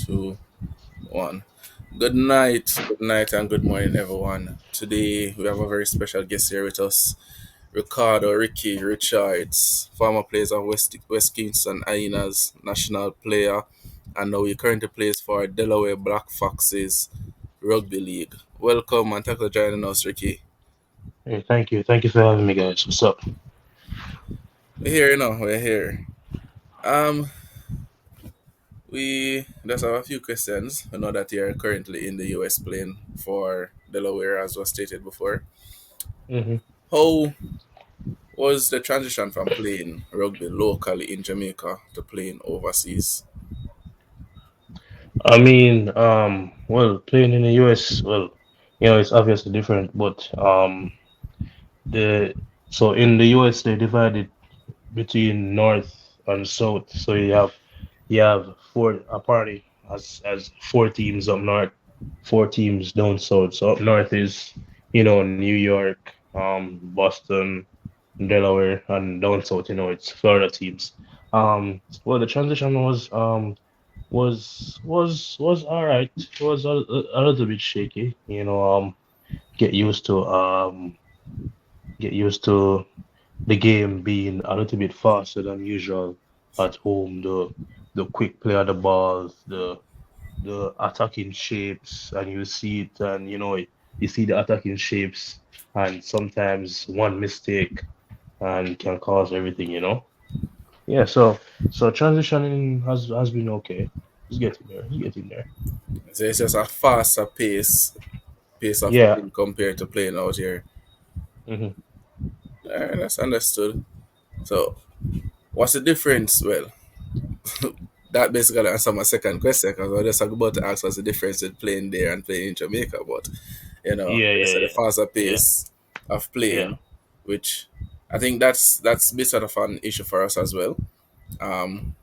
Two, one. Good night, and good morning, everyone. Today we have a very special guest here with us, Ricardo Ricky Richards, former player of West Kingston Hyenas, national player, and now he currently plays for Delaware Black Foxes Rugby League. Welcome and thanks for joining us, Ricky. Hey, thank you. Thank you for having me, guys. What's up? We're here, we're here. Um, we just have a few questions. I know that you're currently in the US playing for Delaware, as was stated before. hmm How was the transition from playing rugby locally in Jamaica to playing overseas? well, playing in the US, well, it's obviously different, but the so in the US they divided between North and South. So you have four a party as four teams up north, four teams down south. So up north is New York, Boston, Delaware, and down south it's Florida teams. Well, the transition was all right. It was a little bit shaky, get used to um get used to the game being a little bit faster than usual at home. The quick play of the balls, the attacking shapes, and you see it, and you see the attacking shapes, and sometimes one mistake and can cause everything. Yeah, so transitioning has been okay. It's getting there. It's getting there. So it's just a faster pace of Yeah. playing compared to playing out here. hmm That's understood. So, what's the difference? Well, that basically answers my second question because I was just about to ask what's the difference in playing there and playing in Jamaica. But Yeah, they yeah, said the yeah, faster yeah, pace of yeah. playing, which I think that's a bit sort of an issue for us as well. Um,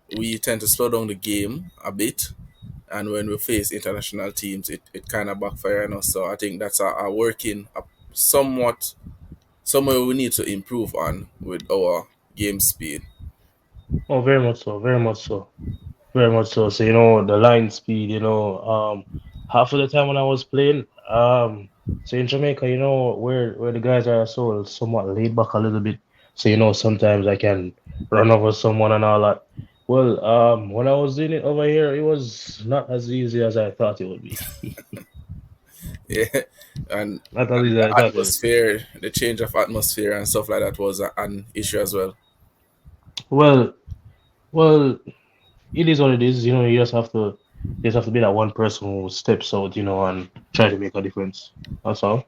we tend to slow down the game a bit, and when we face international teams, it kind of backfire on us. So I think that's a working a somewhat somewhere we need to improve on with our game speed. Oh, very much so, very much so, very much so. So the line speed. Half of the time when I was playing, so in Jamaica, where the guys are so somewhat laid back a little bit. So sometimes I can run over someone and all that. Well, when I was doing it over here, it was not as easy as I thought it would be. Yeah, and Not as and easy as I the thought it would. atmosphere, the change of atmosphere and stuff like that was an issue as well. Well, well, it is what it is. You just have to be that one person who steps out, and try to make a difference. That's all.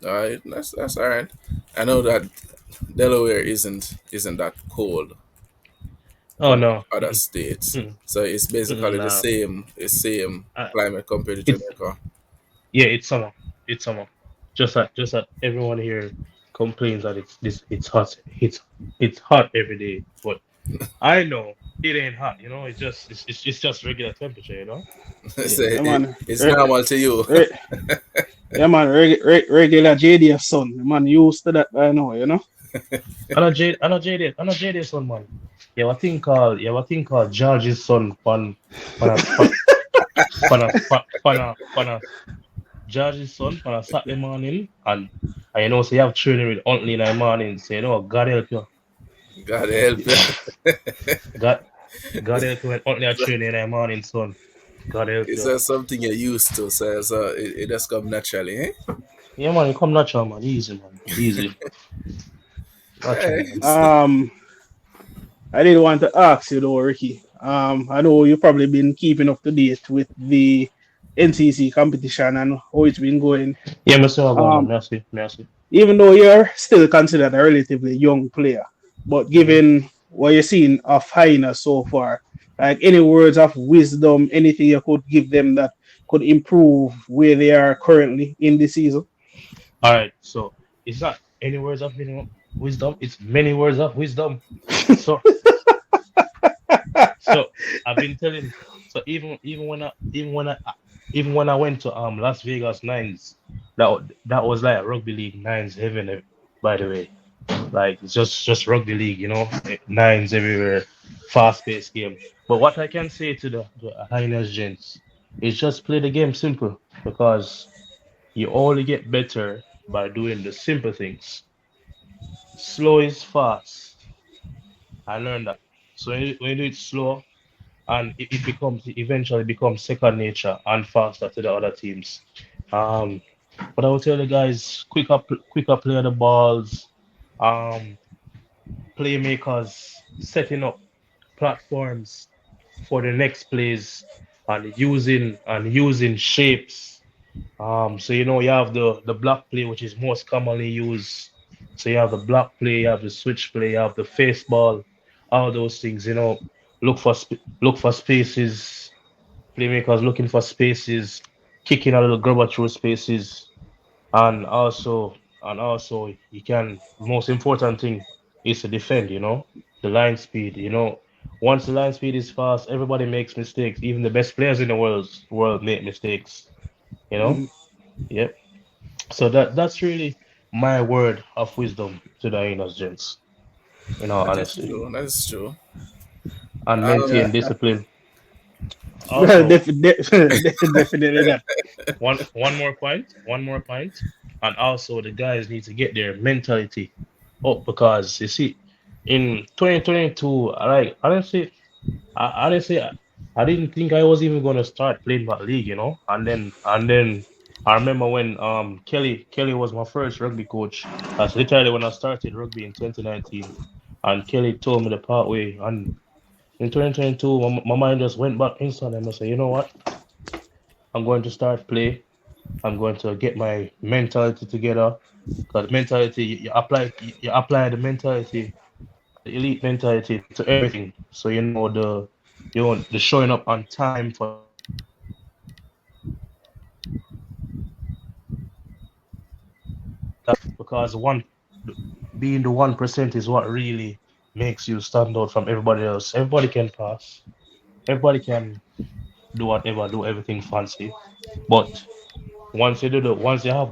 All right, that's all right. I know that Delaware isn't that cold Oh compared no. to other Mm-mm, states, mm-mm, so it's mm-mm, basically nah. the same Uh, climate compared to it's Jamaica. yeah, it's summer. It's summer. Just that everyone here complains that it's hot. It's hot every day. But I know it ain't hot. It's just regular temperature. So Yeah, man. it's normal to you. Re- yeah, man. Regular JDF son. Man, used to that by now, you know? I know JD son, man. Yeah, what thing called George's son pan a George's son on a Saturday morning, and so you have training with Huntley in the morning. So God help you. God help you. God God help you when Huntley are training in the morning, son. God help It's you. just something you're used to, so it just come naturally, eh? Yeah, man, you come natural, man. Easy, man. Easy. Natural, man. Yes. I did want to ask you though, Ricky. I know you've probably been keeping up to date with the NCC competition and how it's been going. Yeah, me see what going on. Um, Merci. Merci. Even though you're still considered a relatively young player, but Mm-hmm. given what you're seeing of Hyenas so far, like any words of wisdom, anything you could give them that could improve where they are currently in the season? All right. So it's not any words of wisdom. It's many words of wisdom. So So I've been telling. So even when I went to Las Vegas Nines, that was like rugby league nines heaven. By the way, like it's just rugby league, nines everywhere. fast-paced game. But what I can say to the Highness gents is just play the game simple because you only get better by doing the simple things. Slow is fast. I learned that. So when you do it slow, and it becomes eventually becomes second nature and faster to the other teams. Um, but I would tell the guys quicker play the balls, um, playmakers setting up platforms for the next plays and using shapes. So you have the block play, which is most commonly used. So you have the block play, you have the switch play, you have the face ball, all those things. Look for spaces, playmakers looking for spaces, kicking a little grubber through spaces, and also you can. Most important thing is to defend. The line speed. Once the line speed is fast, everybody makes mistakes. Even the best players in the world make mistakes. You know. Mhm. Yep. So that's really my word of wisdom to the Hyenas, gents. In all That is honesty, true. That is true. and Um, Yeah, maintain discipline. well, Also, definitely that. one more point, and also the guys need to get their mentality up because you see, in 2022, I didn't think I was even gonna start playing that league, and then I remember when Kelly was my first rugby coach. That's literally when I started rugby in 2019, and Kelly told me the part way, and in 2022, my mind just went back inside and I said, you know what? I'm going to start play. I'm going to get my mentality together. Because mentality, you apply the mentality, the elite mentality to everything. So the showing up on time for the games, because being the 1% is what really makes you stand out from everybody else. Everybody can pass. Everybody can do everything fancy. But once you have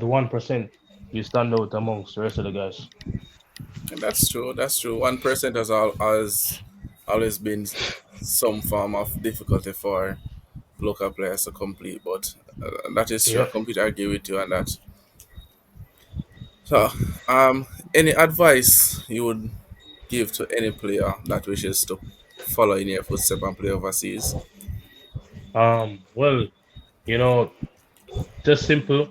the 1%, you stand out amongst the rest of the guys. and that's true. That's true. 1% has always been some form of difficulty for local players to complete, but that is true. I Yeah. completely agree with you on that. So, any advice you would give to any player that wishes to follow in your footsteps and play overseas? Well, you know, just simple.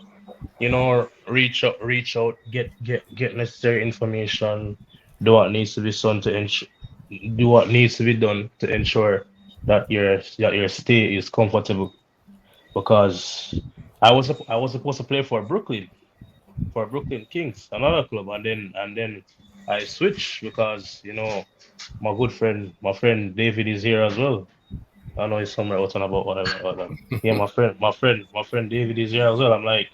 Reach out, get necessary information. Do what needs to be done to ensure, do what needs to be done to ensure that your stay is comfortable. Because I was supposed to play for Brooklyn Kings, another club, and then I switched because my friend David is here as well. I know he's somewhere out and about, whatever. Yeah, my friend David is here as well. I'm like,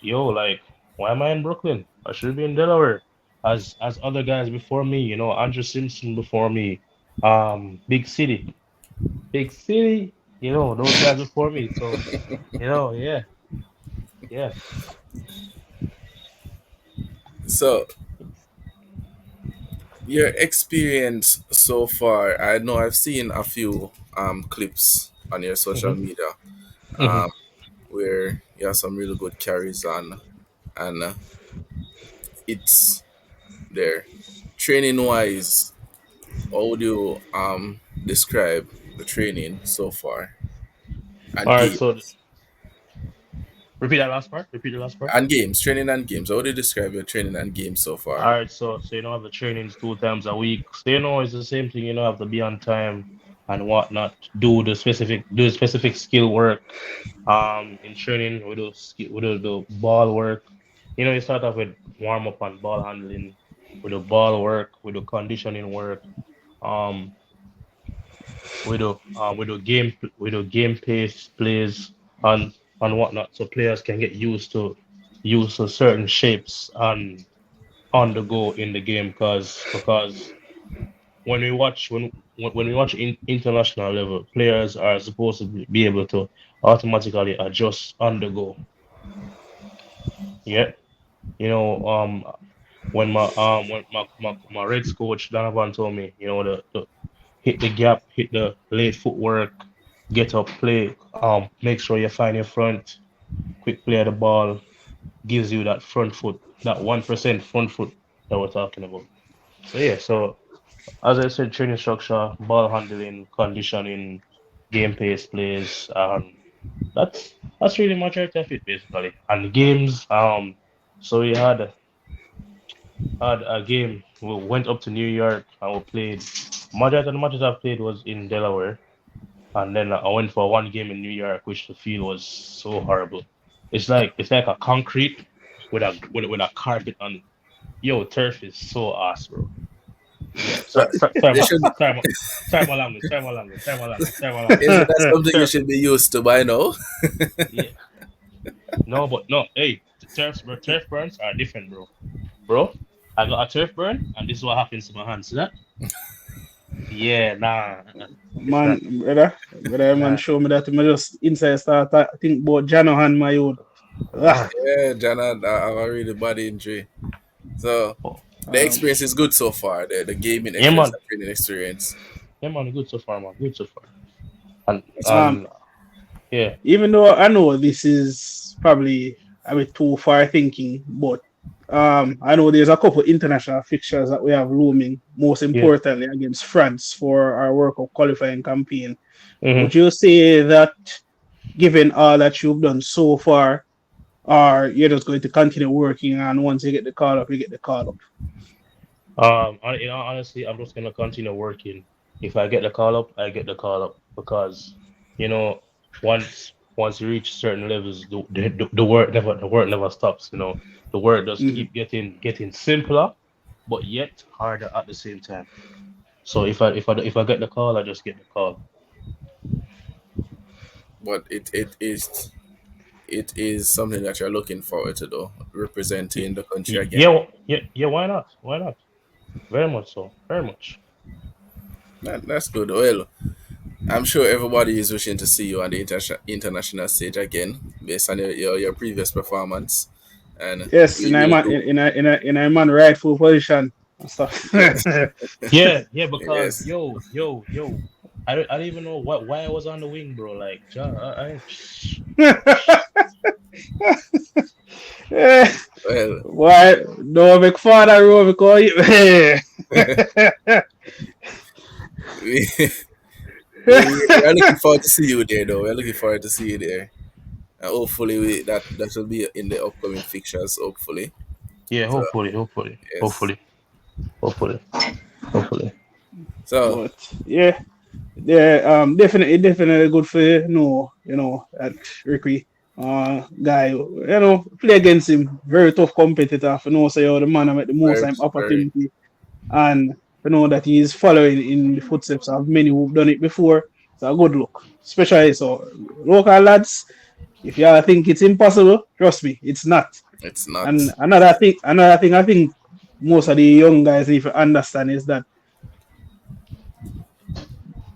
yo, like, why am I in Brooklyn? I should be in Delaware, as other guys before me. Andrew Simpson before me, Big City. Those guys before me. So, yeah, yeah. So, your experience so far, I know I've seen a few clips on your social hmm media hmm where you have some really good carries on, and it's there. Training wise, how would you describe the training so far All and right. So games? repeat that last part. Repeat the last part. And games, training and games. How would you describe your training and games so All far? right, so have the trainings 2 times a week. So it's the same thing. Have to be on time and whatnot. Do the specific skill work. In training, we do the ball work. You start off with warm up and ball handling. We do ball work. We do conditioning work. Um, we do game pace plays and whatnot, so players can get used to certain shapes and on the go in the game, because when we watch international level, players are supposed to be able to automatically adjust on the go. Yeah, when my Reds coach Donovan told me, the hit the gap, hit the late footwork, get up, play, make sure you find your front, quick play of the ball, gives you that front foot, that 1% front foot that we're talking about. So yeah, so as I said, training structure, ball handling, conditioning, game pace plays, that's really majority of it basically. And the games, so we had a game. We went up to New York and we played. Majority of the matches I've played was in Delaware, and then I went for one game in New York, which the field was so horrible. It's like a concrete with a carpet on it. Yo, turf is so ass, bro. Yeah, But they should. sorry, my language, sorry, my language, sorry, my language, sorry, my language. Isn't that something you Turf, should be used to by now? yeah, no, but no, hey, turf burns are different, bro. Bro, I got a turf burn, and this is what happens to my hands. See that? Yeah, nah, it's Man, not. brother, man, Nah. show me that. I just inside start think about Janohan, my own. Ah, Ah, Yeah, Jana, I have a really bad injury. So oh. the um, experience is good so far. The gaming Yeah, experience, man. the training experience. Yeah, man. Good so far, man. Good so far. And That's good. um, and yeah, even though I know this is probably a bit too far thinking, but I know there's a couple international fixtures that we have looming, most yeah. importantly against France for our World Cup qualifying campaign. Would Mm-hmm. you say that, given all that you've done so far, or you're just going to continue working and once you get the call up, you get the call up? Honestly, I'm just gonna continue working. If I get the call up, I get the call up because, you know, once you reach certain levels, the work never stops. The work just Mhm. keep getting simpler, but yet harder at the same time. So if I get the call, I just get the call. But it is something that you're looking forward to do, Y- representing the country again. Yeah, yeah, yeah. Why not? Why not? Very much so. Very much. That's good. Well, I'm sure everybody is wishing to see you on the international stage again, based on your previous performance, and Yes, we will do. in a man rightful position and stuff. Yes, Yeah, yeah. Because yes. yo. I don't even know why I was on the wing, bro. Like, Eh, Well, why no make father row because we, we are looking forward to see you there, though. We're looking forward to see you there, and hopefully that will be in the upcoming fixtures. Hopefully, yeah. so yes. Hopefully, hopefully, hopefully. So but yeah, yeah, definitely good for that Ricky guy, play against him, very tough competitor. For know say the man I the most very, time very. opportunity, and that he is following in the footsteps of many who've done it before. So a good look, especially so local lads. If y'all think it's impossible, trust me, it's not. It's not. And another thing I think most of the young guys need to understand is that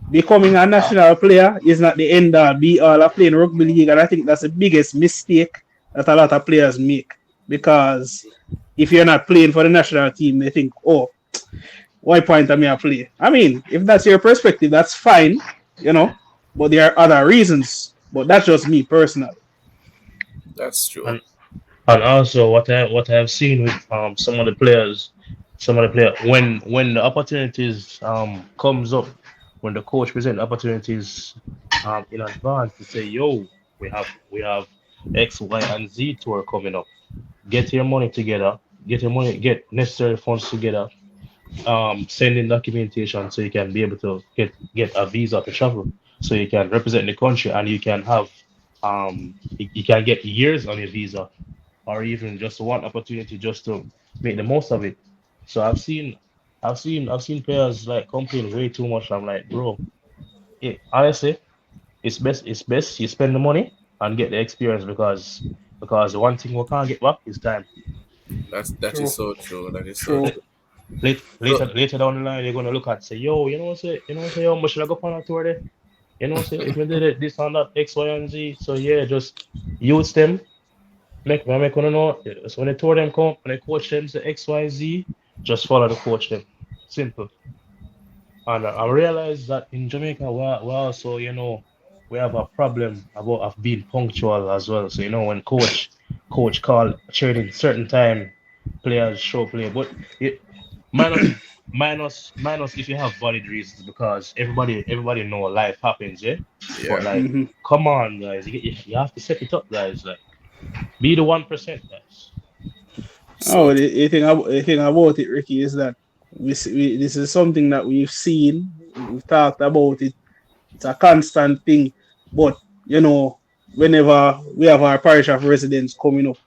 becoming a national player is not the end all be all of playing rugby league. And I think that's the biggest mistake that a lot of players make. Because if you're not playing for the national team, they think, oh, why point am I play? I mean, if that's your perspective, that's fine, you know. But there are other reasons. But that's just me personally. That's true. And and also what I have seen with some of the players when the opportunities comes up, when the coach present opportunities in advance to say, yo, we have X, Y, and Z tour coming up. Get your money together, get necessary funds together, send in documentation so you can be able to get a visa to travel, so you can represent the country and you can have you can get years on your visa or even just one opportunity just to make the most of it. So I've seen players like complain way too much. I'm like, bro, honestly, it's best you spend the money and get the experience because the one thing we can't get back is time. That is True, so true. That is so true. true. So Later down the line, you're gonna look at say, yo, how much should I go on a tour there? If we did it, this and that, X, Y, and Z. So yeah, just use them. Make one know. So when the tour them come, when the coach them say X, Y, Z, just follow the coach them. Simple. And I realized that in Jamaica, we also, we have a problem about of being punctual as well. So, when coach call training certain time, players show play. But it, minus minus if you have valid reasons because everybody know life happens, yeah. But Yeah. like, Mhm. come on, guys, you have to step it up, guys. Like, be the 1%, guys. So Oh, the thing about it, Ricky, is that this is something that we've seen, we've talked about it. It's a constant thing. But whenever we have our parish of residents coming up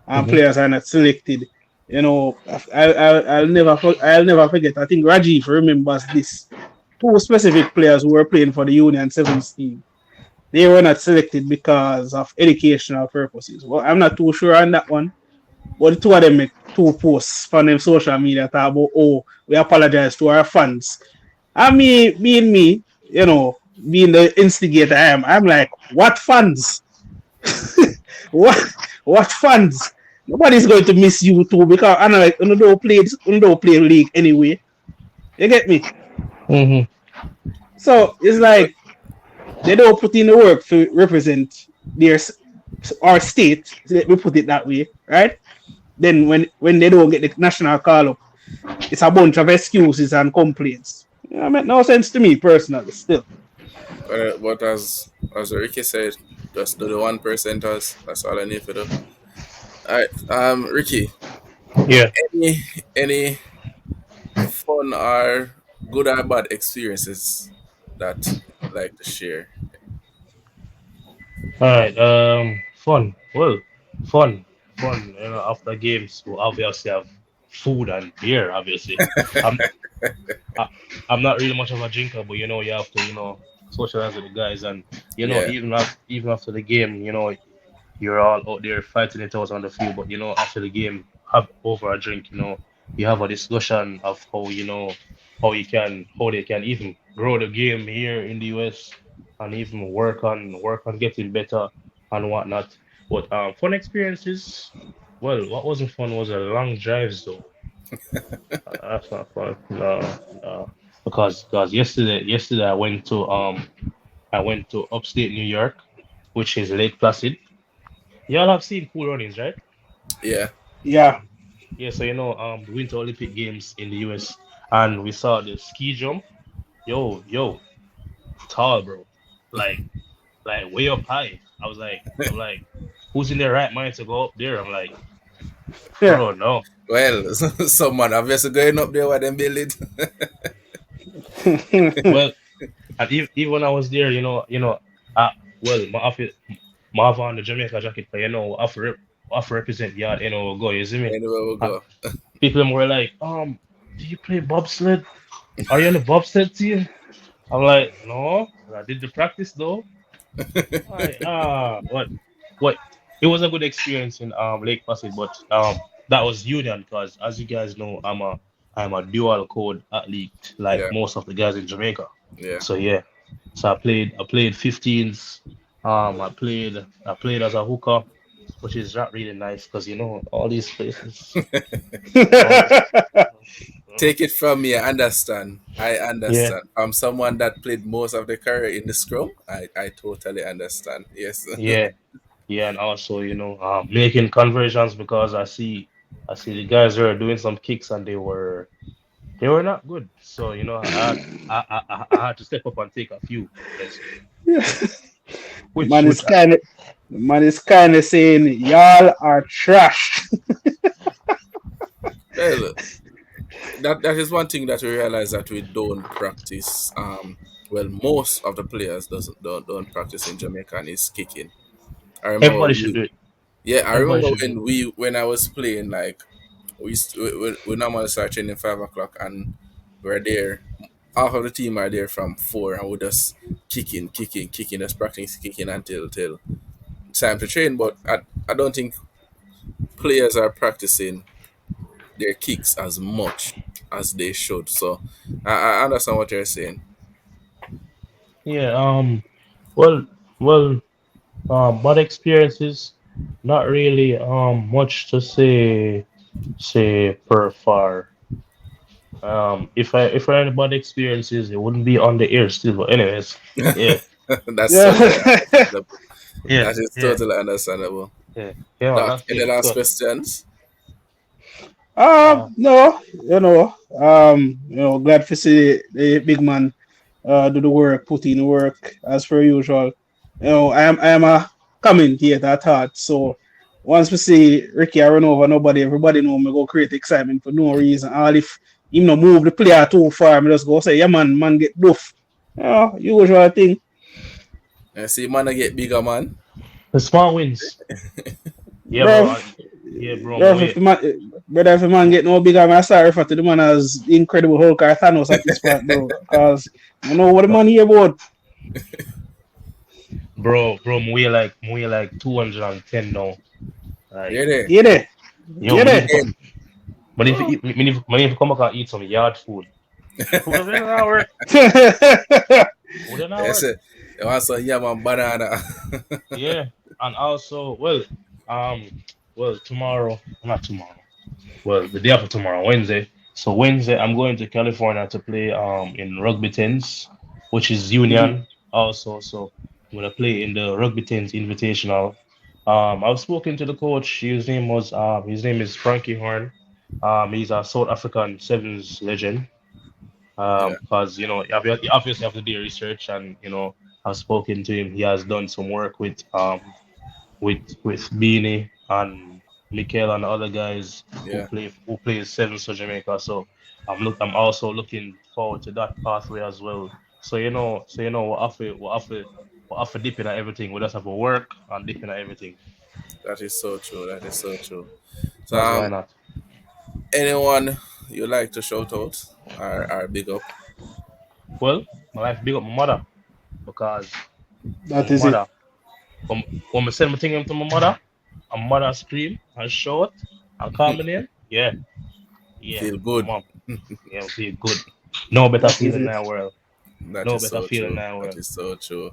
and Hmm. players are not selected, I'll never forget. I think Rajiv remembers this. Two specific players who were playing for the Union Sevens team. They were not selected because of educational purposes. Well, I'm not too sure on that one. But the two of them make two posts on them social media talk about, oh, we apologize to our fans. And me, being me, being the instigator I'm like, what fans? what what fans? Nobody's going to miss you too because I know like you don't play league anyway. You get me? Hmm. So it's like they don't put in the work to represent their our state. Let me put it that way, right? Then when they don't get the national call up, it's a bunch of excuses and complaints. It make no sense to me personally. Still, but as Ricky said, just do the 1%ers. That's all I need to do. All right. Ricky, Yeah. any any fun or good or bad experiences that you like to share? All right. Fun. Well, fun, fun. After games, we obviously have food and beer. Obviously, I'm I, I'm not really much of a drinker, but you have to socialize with the guys, and Yeah. even after the game, you're all out there fighting it out on the field. But after the game, have over a drink, you have a discussion of how they can even grow the game here in the US and even work on getting better and whatnot. But fun experiences. Well, what wasn't fun was a long drives though. That's not fun. No, no. Because yesterday I went to upstate New York, which is Lake Placid. Y'all have seen Cool Runnings, right? Yeah. yeah, Yeah, so the Winter Olympic Games in the US, and we saw the ski jump. Yo, tall, bro. Like, like way up high. I'm like, who's in their right mind to go up there? I'm like, yeah. bro, no. Well, someone obviously going up there with them building. Well, and even when I was there, uh, well, my have on the Jamaica jacket, but I have to represent yard, go. You see me? Anywhere we Uh, go. People were like, do you play bobsled? Are you on the bobsled team? I'm like, no, I did the practice though. What? It was a good experience in Lake Placid, but that was union because as you guys know, I'm a dual code athlete like Yeah. most of the guys in Jamaica. Yeah. So yeah, so I played 15s. I played as a hooker, which is not really nice because all these places, all these. Mhm. Take it from me, I understand. I Yeah, understand. I'm someone that played most of the career in the scrum. I totally understand. Yes. yeah. Yeah, and also, making conversions because I see the guys who are doing some kicks and they were not good. So, I had to step up and take a few. Yes. Which man is which kind of man is kind of saying y'all are trash. Well, that is one thing that we realize that we don't practice. Well, most of the players don't practice in Jamaica and is kicking. I remember everybody should we do it. Yeah, I Everybody remember should do it. when I was playing, like we normally start training 5 o'clock and we're there. Half of the team are there from 4 and we're just kicking, just practicing kicking until till it's time to train. But I don't think players are practicing their kicks as much as they should. So I understand what you're saying. Yeah, well well bad experiences, not really much to say per far. If anybody experiences, it wouldn't be on the air still. But anyways, yeah, That's totally Yeah. understandable. yeah, That is yeah, totally understandable. yeah, yeah, man. Doc, That's any it. last So, questions? No, glad to see the big man do the work, put in the work as per usual. I am a commentator at heart, so once we see Ricky I run over nobody, everybody know me go create excitement for no reason. All if him no move the player too far, me just go say, yeah man get doof. Usual thing. I see man I get bigger man. the small wins. Yeah, bro. Bro, Yeah, bro. I'm bro, if away. the man, brother, if the man get no bigger, man, sorry for to the man as Incredible Hulk or Thanos at this point, bro. Because I know what the man here about. Bro, I'm way like 210 now. Like, Really? You there? yo, You me need there? to come. Again. Me need to Oh. eat. Me need to come back and eat some yard food. Food doesn't not work. Food doesn't Yes, work. sir. You want some yam and banana. Yeah, and also, um, tomorrow, not tomorrow. Well, the day after tomorrow, Wednesday. So Wednesday, I'm going to California to play in rugby tens, which is Mhm. union also. So I'm gonna play in the rugby tens invitational. I've spoken to the coach. His name is Frankie Horn. He's a South African sevens legend. Yeah, Because you obviously have to do your research, and I've spoken to him. He has done some work with Beanie and Mikel and other guys yeah, who plays sevens for Jamaica. So I'm also looking forward to that pathway as well. We're after dipping at everything. We just have to work and dipping at everything. that is so true. That is so true. So, That's why not. anyone you like to shout out or big up? Well, my life big up my mother because That my is it. mother when, when I send my thing to my mother, and mother scream and shout and call my name. Yeah, yeah, Feel my good. mom. Yeah, feel good. No better That is feeling in it. that world. That No is better so feeling in true. that That world. is so true.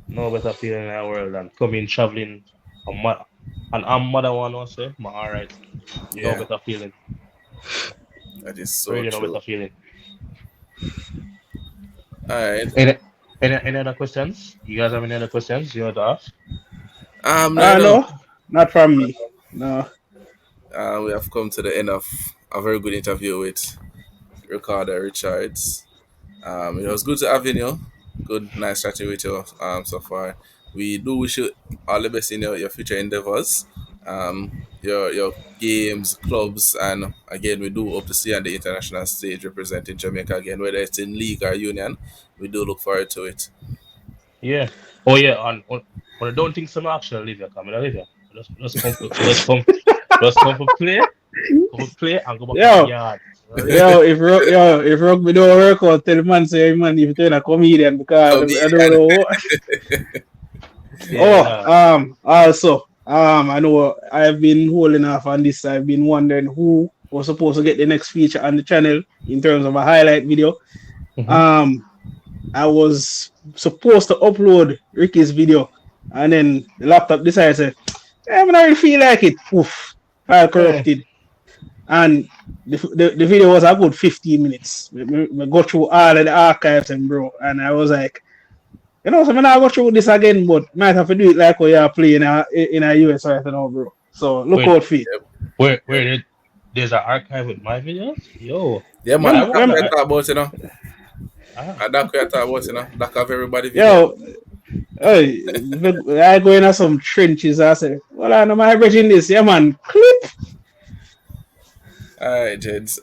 No better feeling in that world than coming traveling a mother. And I'm mother one also say, all right. No Yeah, better feeling. that is so Really no true. better feeling. All right. Any any other questions? You guys have any other questions you want to ask? No, no. No, not from me. No. We have come to the end of a very good interview with Ricardo Richards. It was good to have you, Good, nice chatting with you so far. We do wish you all the best in your future endeavors, your games, clubs, and again, we do hope to see you on the international stage representing Jamaica again, whether it's in league or union. We do look forward to it. Yeah. Oh yeah, and when I don't think some actually leave here, come in leave here. Just come for play, come for play and go back in the Yo, yard. You know, if rugby don't work out, tell the man say man if you're a comedian because I don't Comedian. know. yeah, Oh, nah. also, I know I've been holding off on this. I've been wondering who was supposed to get the next feature on the channel in terms of a highlight video. Mm-hmm. Um, I was supposed to upload Ricky's video, and then the laptop decided to, I'm not really feel like it. Poof, file corrupted, and the video was a good 15 minutes. We go through all of the archives and bro, and I was like, so I'm not go through this again, but might have to do it like we are playing in a US right now, bro. So look Wait, out for it. where there's an archive with my videos? Yo, Yeah, Yeah, man, I that want we I talk about, ah That we talk about, That have everybody video. yo, hey, I go in some trenches. I say, well, I know my bridging this, yeah, man. Clip. All right, Jeds.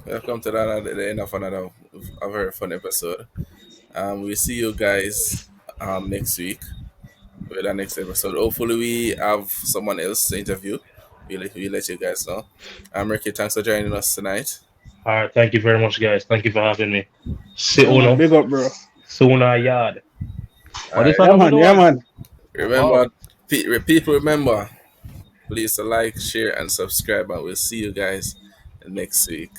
Welcome to the end of another a very fun episode. We see you guys next week with the next episode. Hopefully, we have someone else to interview. We'll let you guys know. Ricky, thanks for joining us tonight. all right, thank you very much, guys. Thank you for having me. See Yeah, man. uno Big up, bro. soon a yard. All But this right. Yeah, another man. Yeah, one. man. Wow. Remember, people, remember, please to like, share, and subscribe, and we'll see you guys next week.